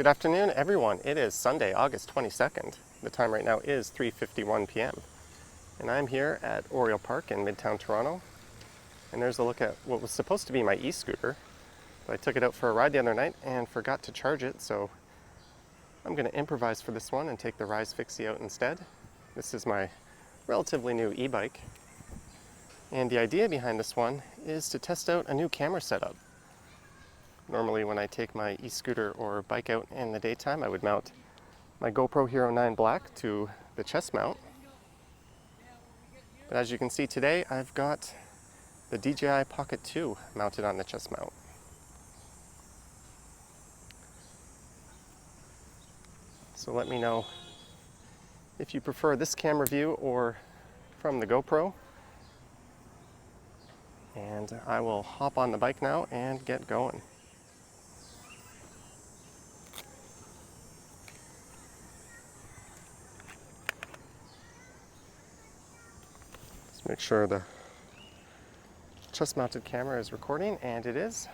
Good afternoon, everyone. It is Sunday, August 22nd. The time right now is 3:51 p.m. And I'm here at Oriole Park in Midtown Toronto. And there's a look at what was supposed to be my e-scooter. But I took it out for a ride the other night and forgot to charge it, so I'm going to improvise for this one and take the Rize Fixie out instead. This is my relatively new e-bike. And the idea behind this one is to test out a new camera setup. Normally when I take my e-scooter or bike out in the daytime, I would mount my GoPro Hero 9 Black to the chest mount. But as you can see today, I've got the DJI Pocket 2 mounted on the chest mount. So let me know if you prefer this camera view or from the GoPro. And I will hop on the bike now and get going. Make sure the chest-mounted camera is recording, and it is.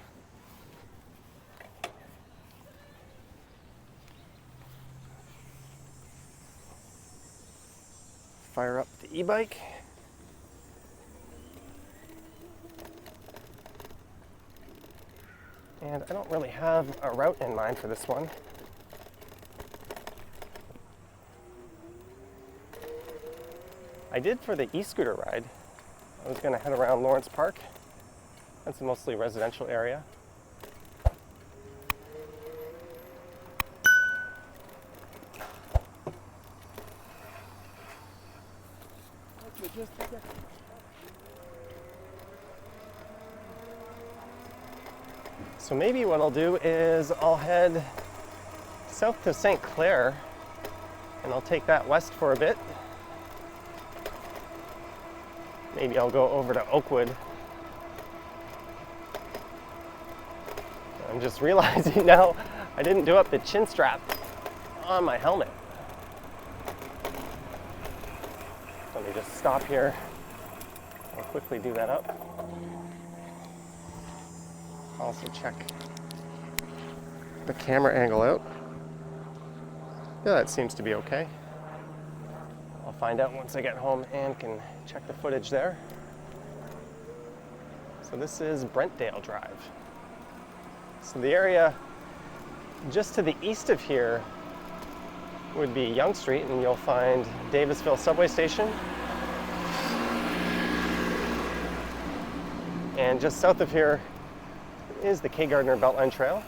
Fire up the e-bike. And I don't really have a route in mind for this one. I did for the e-scooter ride. I was going to head around Lawrence Park. That's a mostly residential area. So maybe what I'll do is I'll head south to St. Clair and I'll take that west for a bit. Maybe I'll go over to Oakwood. I'm just realizing now I didn't do up the chin strap on my helmet. Let me just stop here. I'll quickly do that up. Also check the camera angle out. Yeah, that seems to be okay. I'll find out once I get home and can check the footage there. So this is Brentdale Drive. So the area just to the east of here would be Yonge Street, and you'll find Davisville subway station. And just south of here is the K. Gardner Beltline Trail.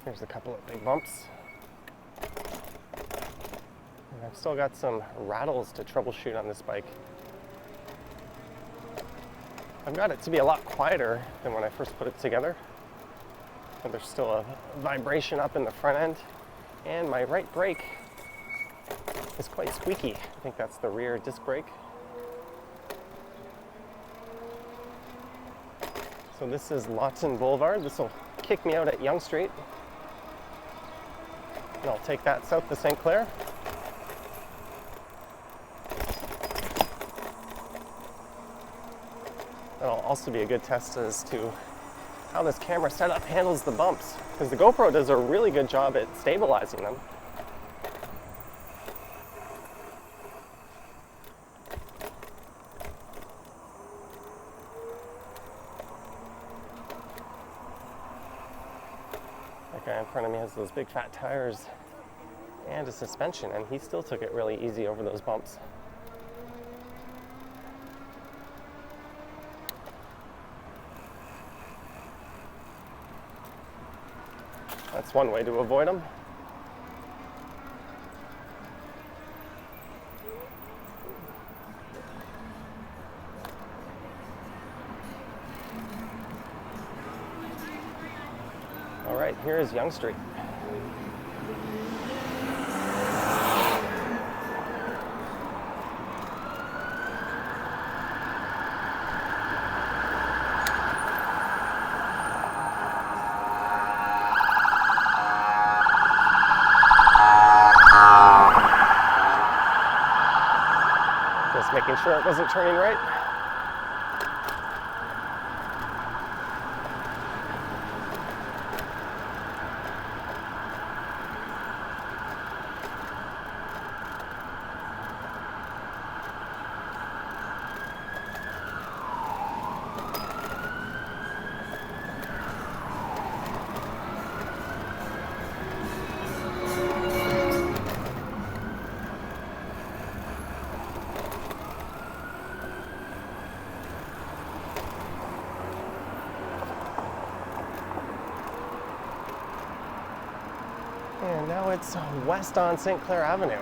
Here's a couple of big bumps. And I've still got some rattles to troubleshoot on this bike. I've got it to be a lot quieter than when I first put it together. But there's still a vibration up in the front end. And my right brake is quite squeaky. I think that's the rear disc brake. So this is Lawton Boulevard. This will kick me out at Yonge Street. And I'll take that south to St. Clair. That'll also be a good test as to how this camera setup handles the bumps, because the GoPro does a really good job at stabilizing them. That guy in front of me has those big fat tires and a suspension, and he still took it really easy over those bumps. That's one way to avoid them. All right, here is Yonge Street. Just making sure it wasn't turning right. And now it's west on St. Clair Avenue.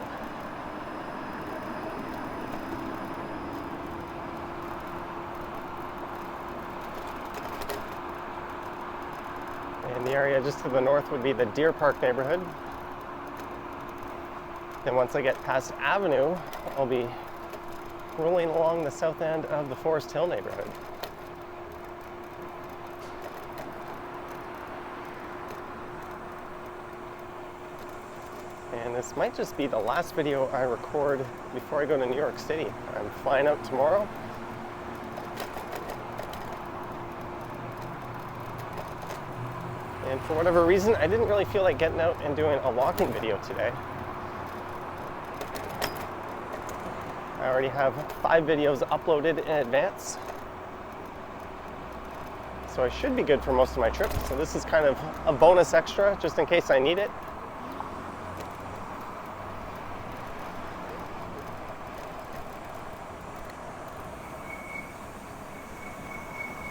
And the area just to the north would be the Deer Park neighborhood. Then once I get past Avenue, I'll be rolling along the south end of the Forest Hill neighborhood. And this might just be the last video I record before I go to New York City. I'm flying out tomorrow. And for whatever reason, I didn't really feel like getting out and doing a walking video today. I already have 5 videos uploaded in advance. So I should be good for most of my trip. So this is kind of a bonus extra, just in case I need it.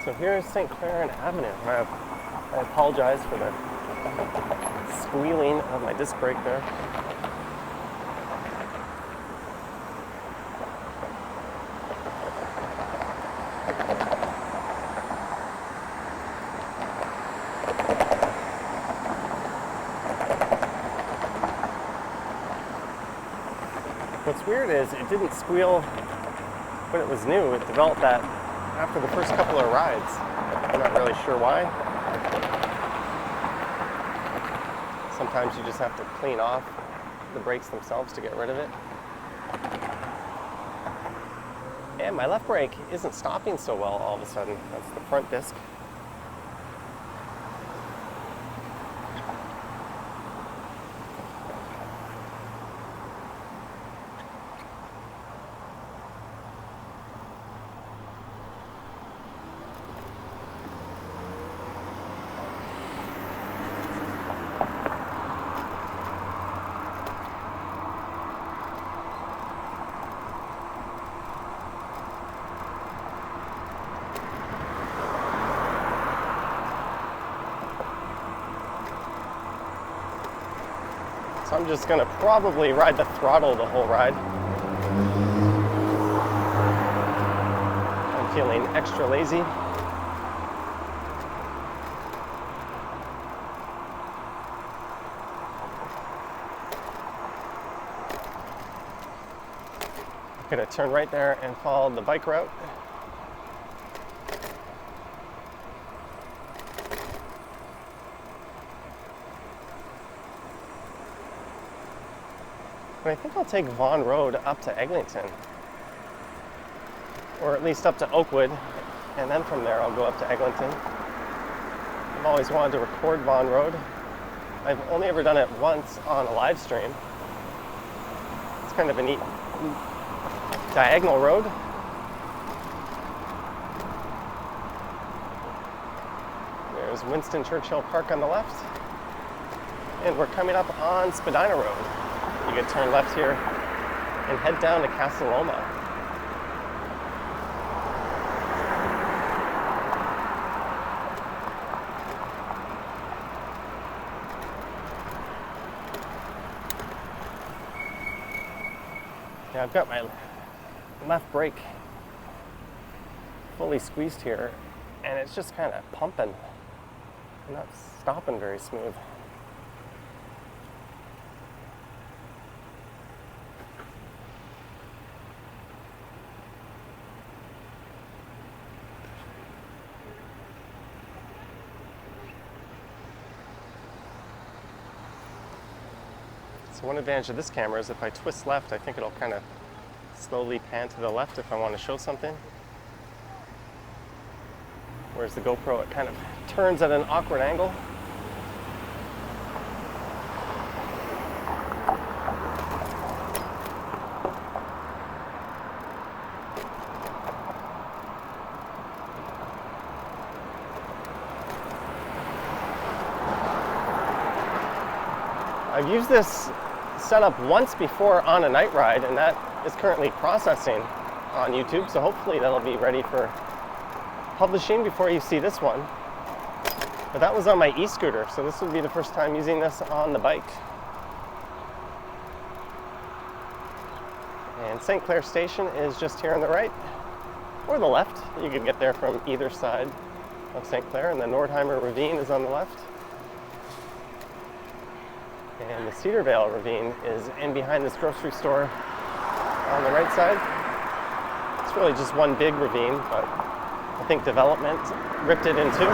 So here's St. Clair and Avenue. I apologize for the squealing of my disc brake there. What's weird is it didn't squeal when it was new. It developed that after the first couple of rides. I'm not really sure why. Sometimes you just have to clean off the brakes themselves to get rid of it. And my left brake isn't stopping so well all of a sudden. That's the front disc. So I'm just gonna probably ride the throttle the whole ride. I'm feeling extra lazy. I'm gonna turn right there and follow the bike route. But I think I'll take Vaughn Road up to Eglinton, or at least up to Oakwood, and then from there I'll go up to Eglinton. I've always wanted to record Vaughn Road. I've only ever done it once on a live stream. It's kind of a neat diagonal road. There's Winston Churchill Park on the left, and we're coming up on Spadina Road. You can turn left here and head down to Casa Loma. Yeah, I've got my left brake fully squeezed here, and it's just kind of pumping. I'm not stopping very smooth. So one advantage of this camera is if I twist left, I think it'll kind of slowly pan to the left if I want to show something. Whereas the GoPro, it kind of turns at an awkward angle. I've used this setup once before on a night ride, and that is currently processing on YouTube, so hopefully that'll be ready for publishing before you see this one. But that was on my e-scooter, so this would be the first time using this on the bike. St. Clair Station is just here on the right, or the left. You can get there from either side of St. Clair, and the Nordheimer Ravine is on the left. And the Cedarvale Ravine is in behind this grocery store on the right side. It's really just one big ravine, but I think development ripped it in two.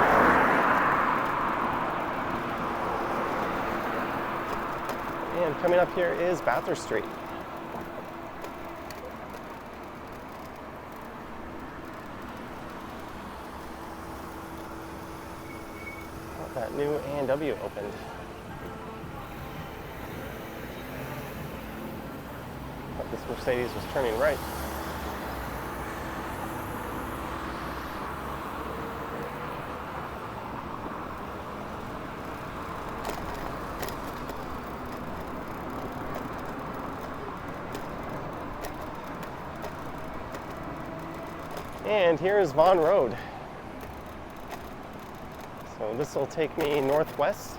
And coming up here is Bathurst Street. Oh, that new A&W opened. Thought this Mercedes was turning right. And here is Vaughn Road. So this will take me northwest.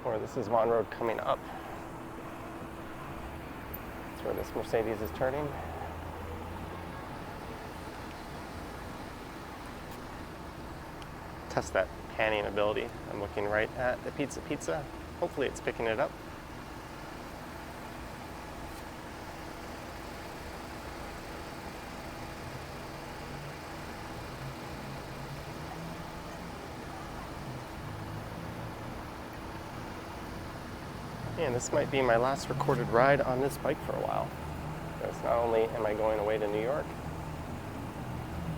Or this is Vaughn Road coming up. That's where this Mercedes is turning. Test that panning ability. I'm looking right at the pizza. Hopefully it's picking it up. And this might be my last recorded ride on this bike for a while. Because not only am I going away to New York,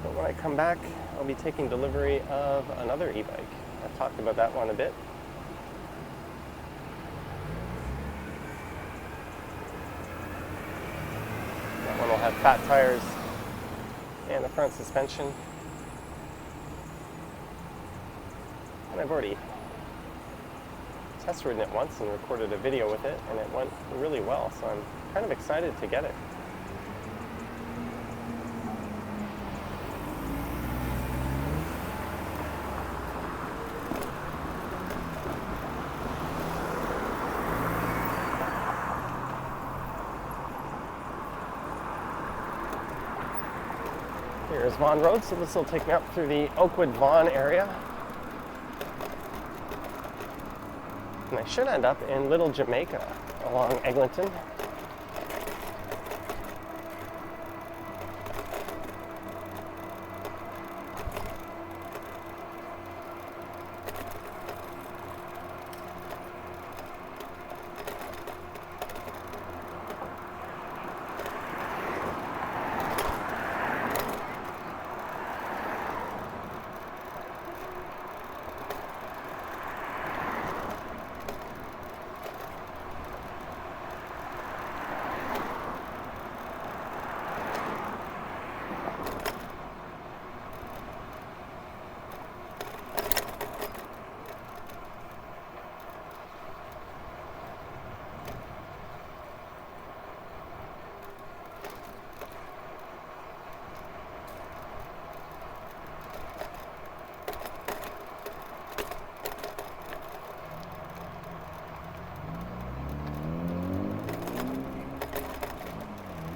but when I come back, I'll be taking delivery of another e-bike. I've talked about that one a bit. That one will have fat tires and a front suspension. And I've already test ridden it once and recorded a video with it, and it went really well, so I'm kind of excited to get it. Here's Vaughn Road, so this will take me up through the Oakwood Vaughn area. And I should end up in Little Jamaica along Eglinton.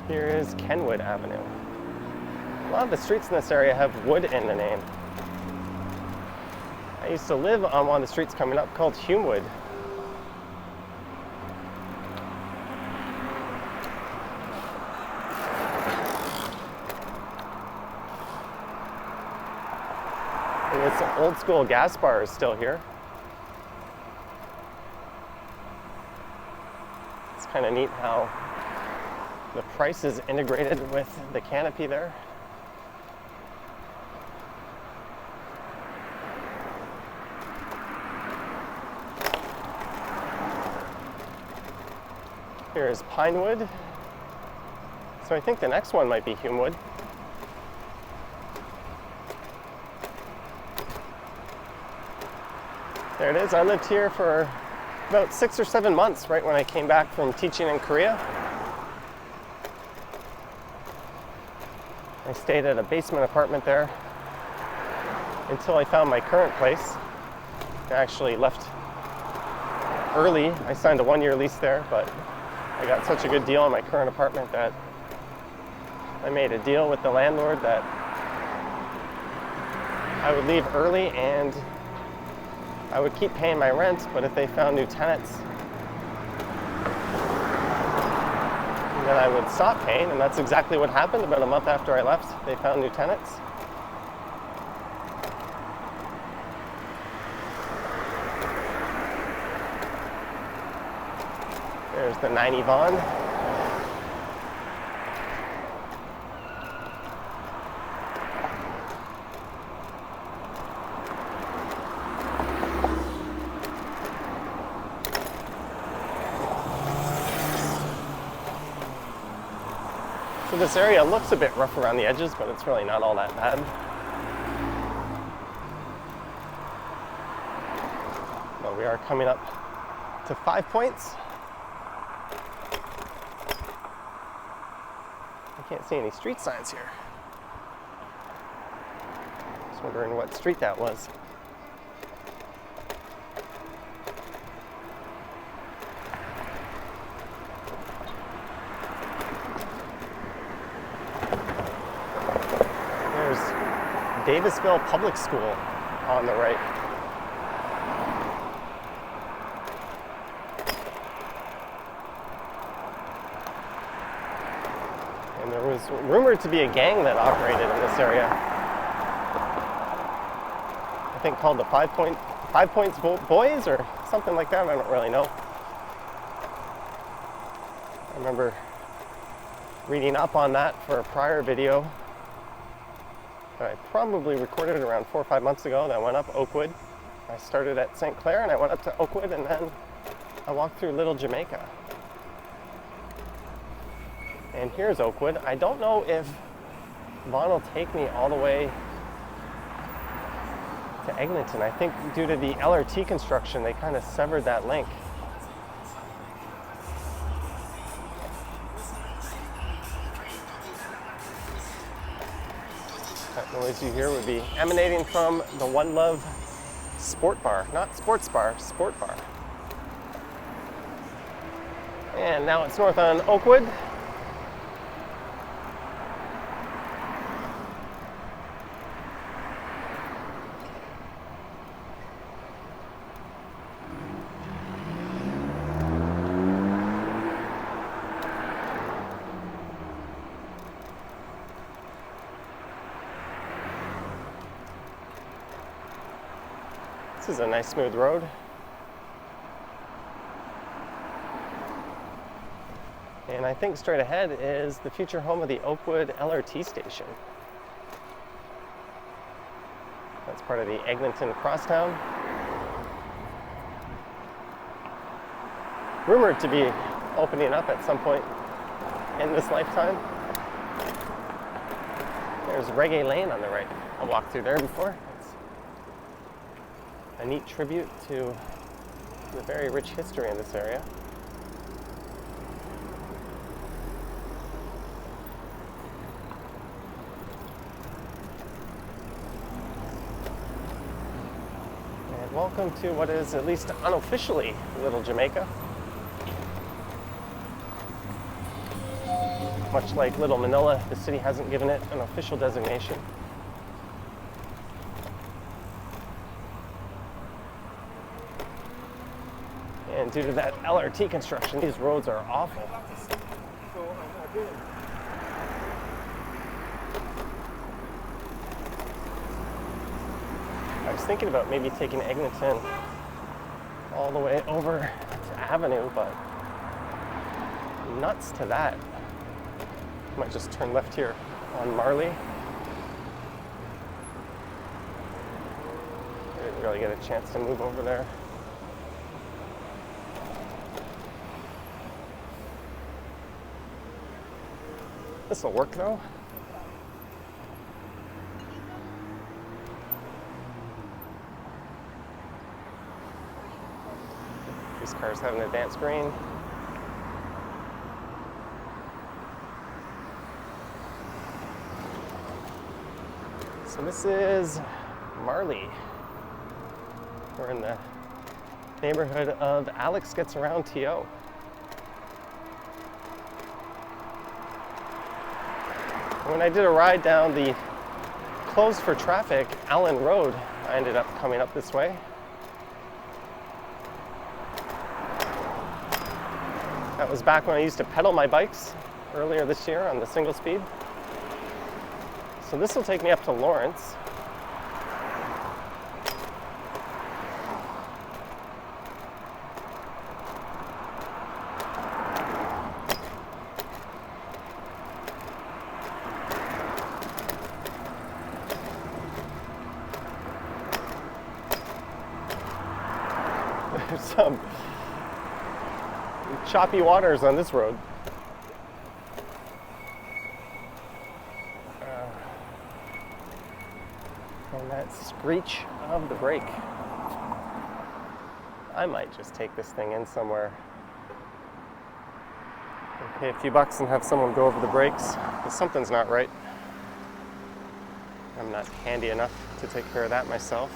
Here is Kenwood Avenue. A lot of the streets in this area have wood in the name. I used to live on one of the streets coming up called Humewood. And this old school gas bar is still here. It's kind of neat how the price is integrated with the canopy there. Here is Pinewood. So I think the next one might be Humewood. There it is. I lived here for about 6 or 7 months, right when I came back from teaching in Korea. I stayed at a basement apartment there until I found my current place. I actually left early. I signed a 1-year lease there, but I got such a good deal on my current apartment that I made a deal with the landlord that I would leave early and I would keep paying my rent, but if they found new tenants, then I would stop paying, and that's exactly what happened. About a month after I left, they found new tenants. There's the 90 Vaughn. So this area looks a bit rough around the edges, but it's really not all that bad. But we are coming up to 5 Points. I can't see any street signs here. Just wondering what street that was. There's Davisville Public School on the right. And there was rumored to be a gang that operated in this area. I think called the 5 Points Boys or something like that. I don't really know. I remember reading up on that for a prior video that I probably recorded around 4 or 5 months ago. That went up Oakwood. I started at St. Clair and I went up to Oakwood, and then I walked through Little Jamaica. And here's Oakwood. I don't know if Vaughn will take me all the way to Eglinton. I think due to the LRT construction, they kind of severed that link. That noise you hear would be emanating from the One Love Sport Bar. Not Sports Bar, Sport Bar. And now it's north on Oakwood. This is a nice smooth road. And I think straight ahead is the future home of the Oakwood LRT station. That's part of the Eglinton Crosstown. Rumored to be opening up at some point in this lifetime. There's Reggae Lane on the right. I walked through there before. A neat tribute to the very rich history in this area. And welcome to what is at least unofficially Little Jamaica. Much like Little Manila, the city hasn't given it an official designation. And due to that LRT construction, these roads are awful. I was thinking about maybe taking Eglinton all the way over to Avenue, but nuts to that. Might just turn left here on Marley. I didn't really get a chance to move over there. This will work though. These cars have an advanced green. So this is Marley. We're in the neighborhood of Alex Gets Around TO. When I did a ride down the closed for traffic Allen Road, I ended up coming up this way. That was back when I used to pedal my bikes earlier this year on the single speed. So this will take me up to Lawrence. There's some choppy waters on this road. And that screech of the brake. I might just take this thing in somewhere and pay a few bucks and have someone go over the brakes, because something's not right. I'm not handy enough to take care of that myself.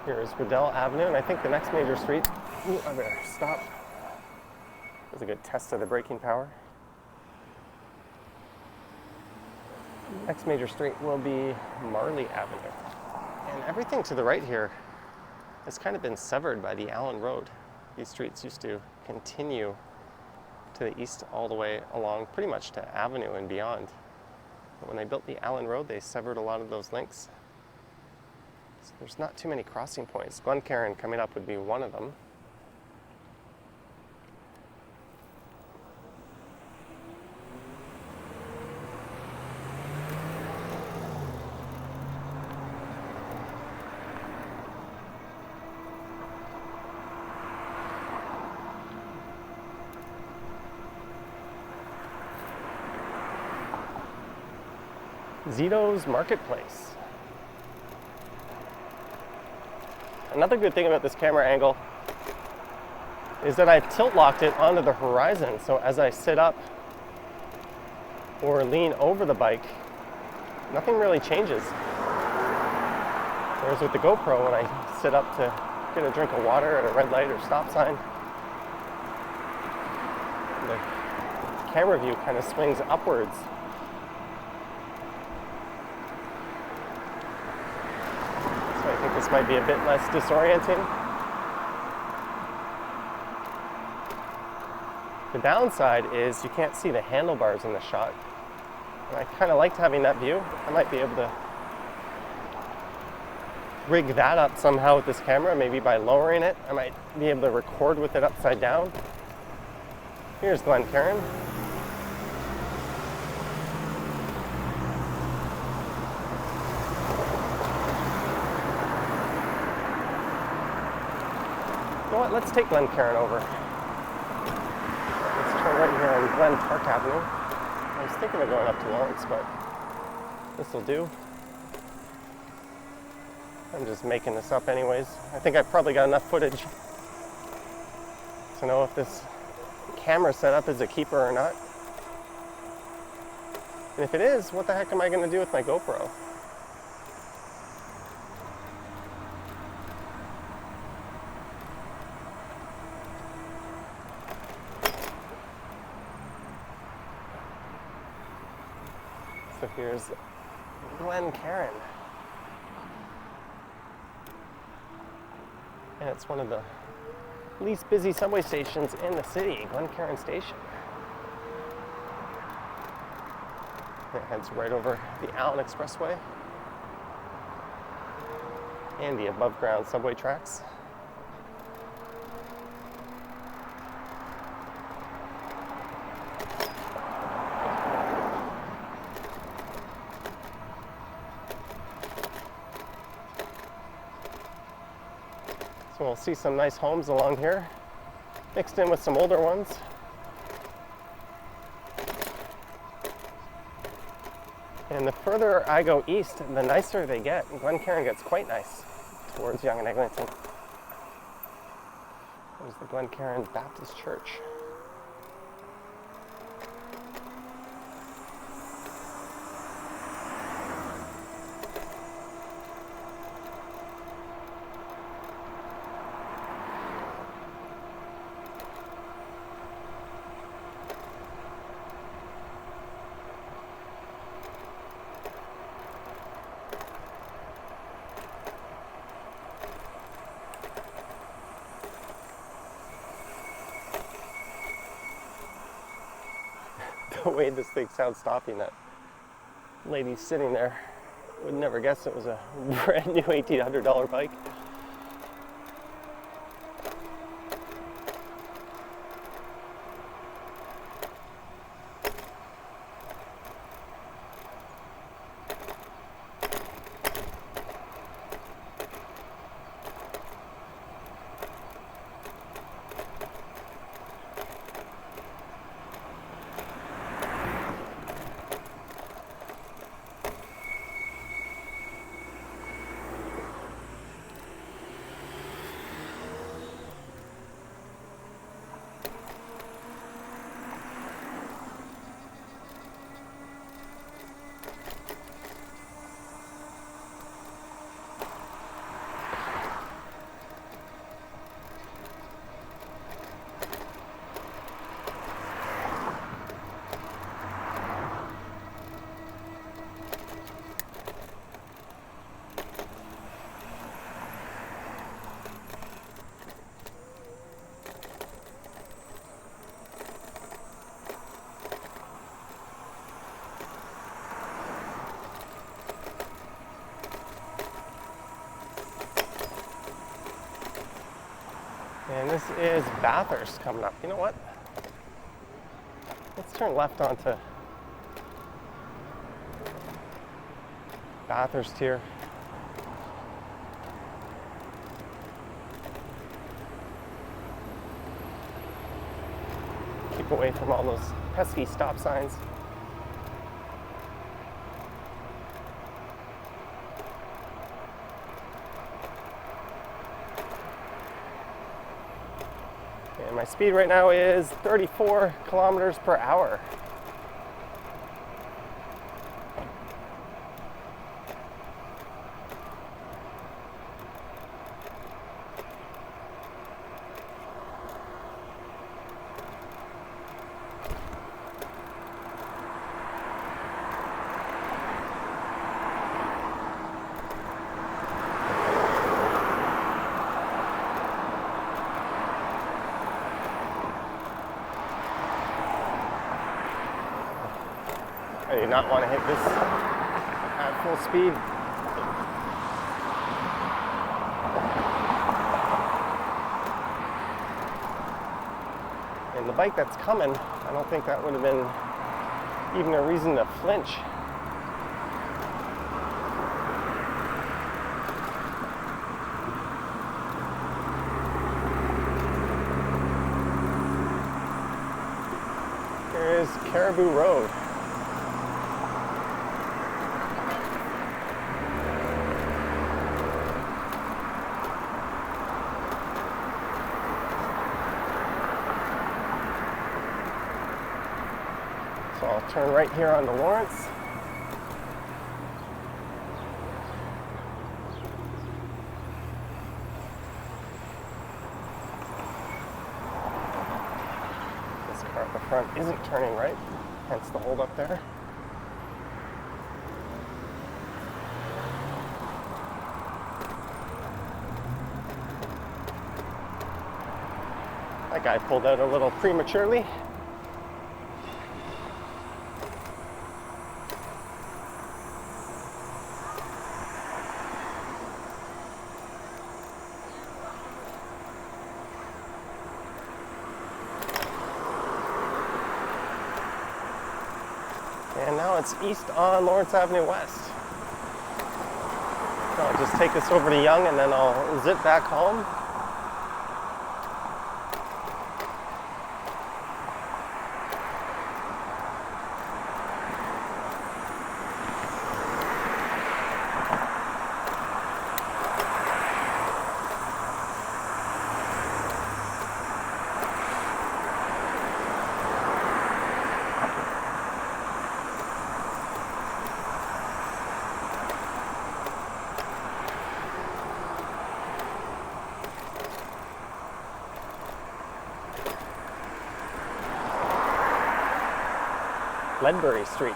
Here is Riddell Avenue, and I think the next major street, ooh, I better stop. That was a good test of the braking power. Next major street will be Marley Avenue. And everything to the right here has kind of been severed by the Allen Road. These streets used to continue to the east all the way along pretty much to Avenue and beyond. But when they built the Allen Road, they severed a lot of those links. So there's not too many crossing points. Glencairn coming up would be one of them. Zito's Marketplace. Another good thing about this camera angle is that I've tilt locked it onto the horizon, so as I sit up or lean over the bike, nothing really changes. Whereas with the GoPro, when I sit up to get a drink of water at a red light or stop sign, the camera view kind of swings upwards. I think this might be a bit less disorienting. The downside is you can't see the handlebars in the shot. And I kind of liked having that view. I might be able to rig that up somehow with this camera, maybe by lowering it. I might be able to record with it upside down. Here's Glencairn. You know what, let's take Glencairn over. Let's turn right here on Glen Park Avenue. I was thinking of going up to Lawrence, but this will do. I'm just making this up anyways. I think I've probably got enough footage to know if this camera setup is a keeper or not. And if it is, what the heck am I going to do with my GoPro? So here's Glencairn. And it's one of the least busy subway stations in the city, Glencairn Station. It heads right over the Allen Expressway and the above ground subway tracks. So we'll see some nice homes along here, mixed in with some older ones. And the further I go east, the nicer they get. Glencairn gets quite nice towards Yonge and Eglinton. There's the Glencairn Baptist Church. The way this thing sounds stopping, that lady sitting there would never guess it was a brand new $1,800 bike. And this is Bathurst coming up. You know what? Let's turn left onto Bathurst here. Keep away from all those pesky stop signs. And my speed right now is 34 kilometers per hour. I do not want to hit this at full speed. And the bike that's coming, I don't think that would have been even a reason to flinch. Here is Caribou Road. So I'll turn right here onto Lawrence. This car at the front isn't turning right, hence the hold up there. That guy pulled out a little prematurely. And now it's east on Lawrence Avenue West. So I'll just take this over to Yonge and then I'll zip back home. Ledbury Street.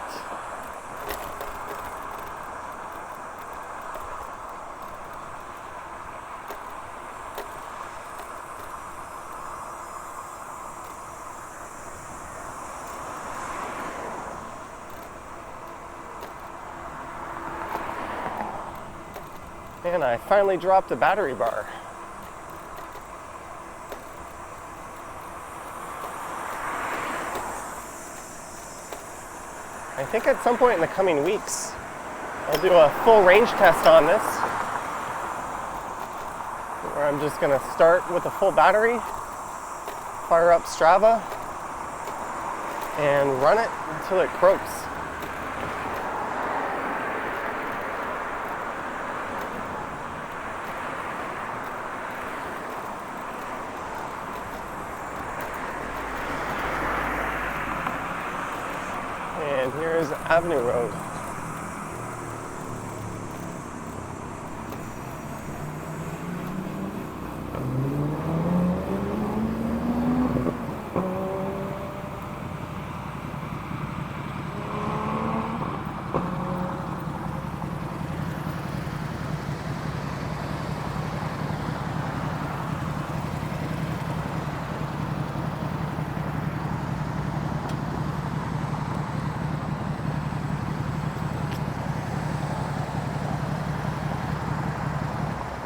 And I finally dropped a battery bar. I think at some point in the coming weeks, I'll do a full range test on this, where I'm just going to start with a full battery, fire up Strava, and run it until it croaks. And here's Avenue Road.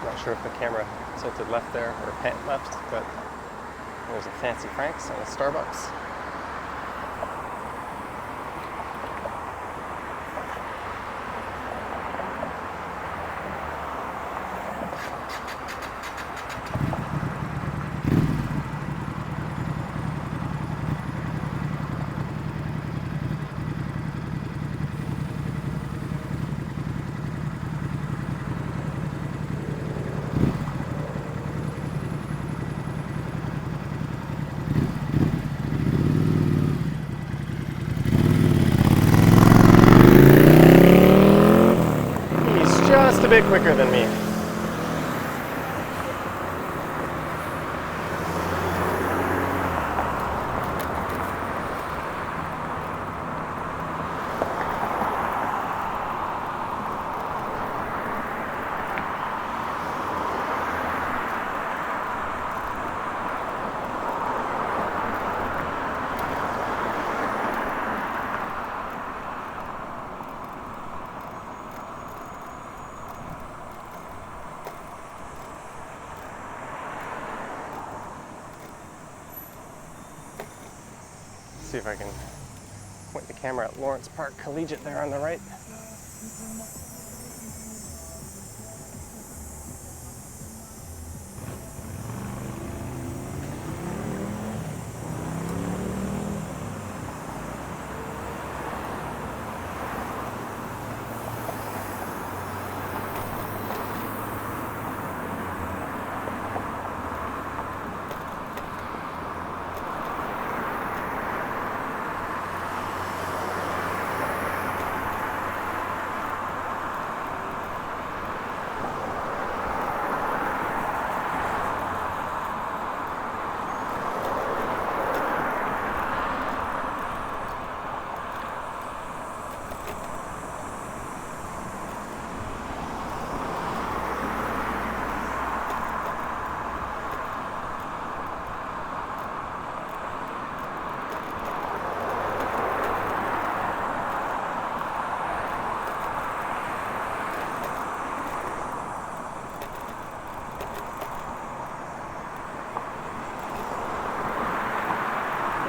Not sure if the camera tilted left there or pan left, but there's a Fancy Frank's and a Starbucks. A bit quicker than me. See if I can point the camera at Lawrence Park Collegiate there on the right.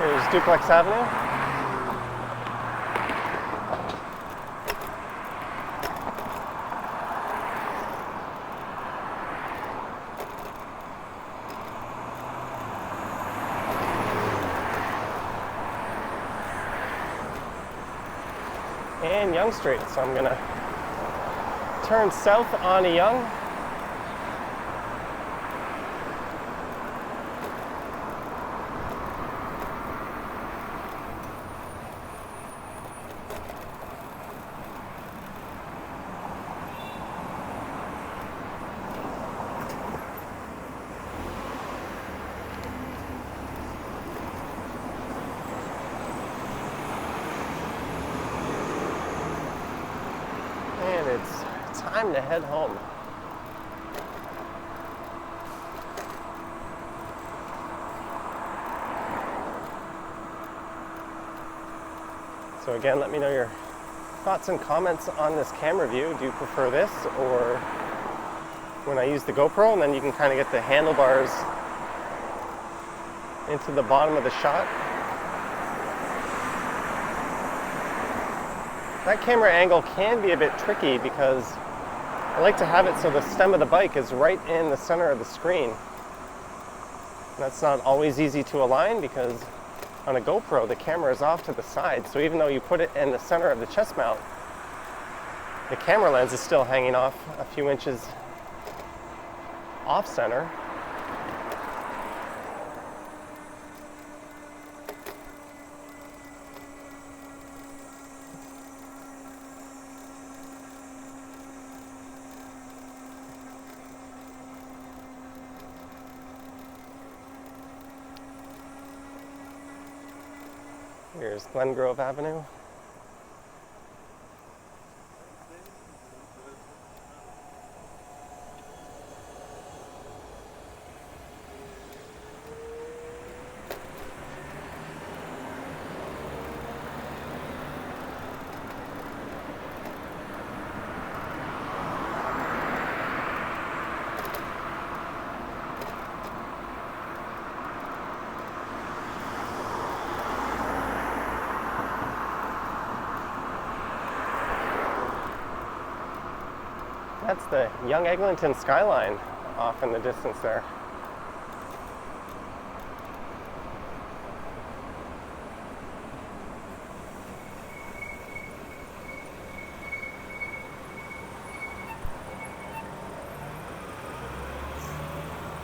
Here's Duplex Avenue. And Yonge Street, so I'm gonna turn south on Yonge. And it's time to head home. So again, let me know your thoughts and comments on this camera view. Do you prefer this or when I use the GoPro, and then you can kind of get the handlebars into the bottom of the shot? That camera angle can be a bit tricky because I like to have it so the stem of the bike is right in the center of the screen. That's not always easy to align because on a GoPro the camera is off to the side, so even though you put it in the center of the chest mount, the camera lens is still hanging off a few inches off center. Here's Glengrove Avenue. That's the Young Eglinton skyline off in the distance there.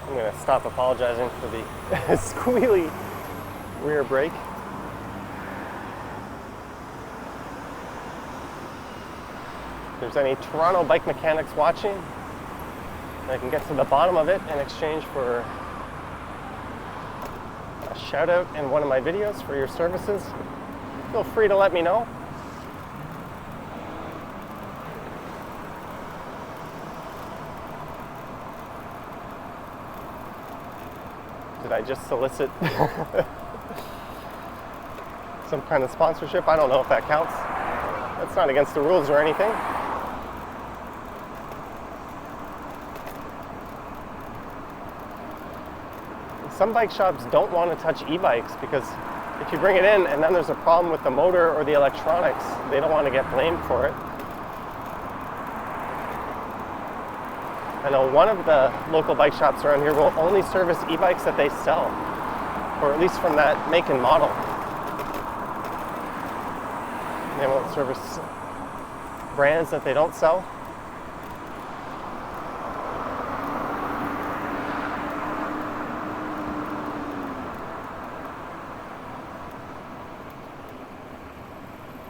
I'm going to stop apologizing for the squealy rear brake. If there's any Toronto bike mechanics watching, I can get to the bottom of it in exchange for a shout out in one of my videos for your services. Feel free to let me know. Did I just solicit some kind of sponsorship? I don't know if that counts. That's not against the rules or anything. Some bike shops don't want to touch e-bikes because if you bring it in and then there's a problem with the motor or the electronics, they don't want to get blamed for it. I know one of the local bike shops around here will only service e-bikes that they sell, or at least from that make and model. They won't service brands that they don't sell.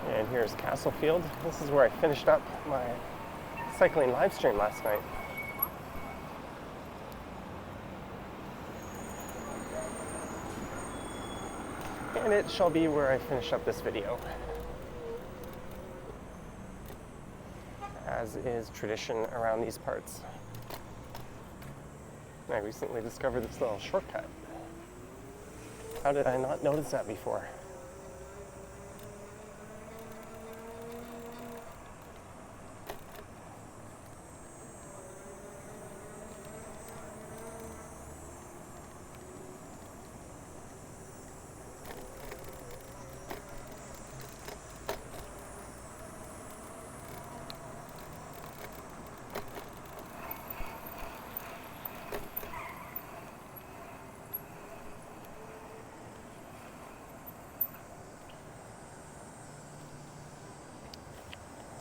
And here's Castlefield. This is where I finished up my cycling live stream last night. And it shall be where I finish up this video, as is tradition around these parts. I recently discovered this little shortcut. How did I not notice that before?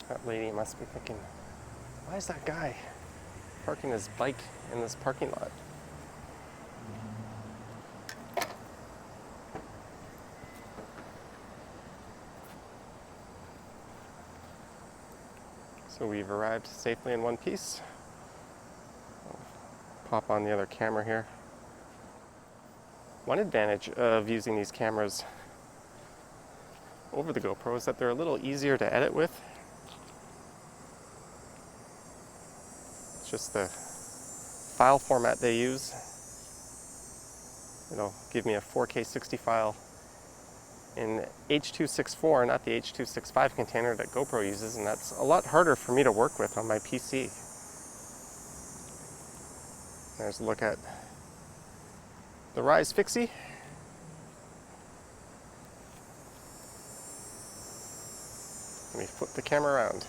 That lady must be thinking, why is that guy parking his bike in this parking lot? So we've arrived safely in one piece. I'll pop on the other camera here. One advantage of using these cameras over the GoPro is that they're a little easier to edit with. just the file format they use. It'll give me a 4K 60 file in H.264, not the H.265 container that GoPro uses, and that's a lot harder for me to work with on my PC. There's a look at the Rize Fixie. Let me flip the camera around.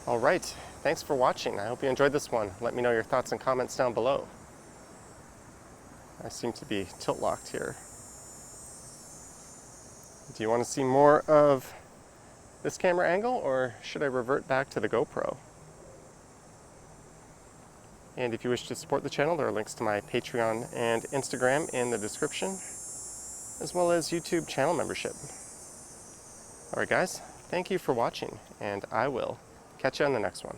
All right, thanks for watching. I hope you enjoyed this one. Let me know your thoughts and comments down below. I seem to be tilt locked here. Do you want to see more of this camera angle, or should I revert back to the GoPro? And if you wish to support the channel, there are links to my Patreon and Instagram in the description, as well as YouTube channel membership. Alright guys, thank you for watching, and I will catch you on the next one.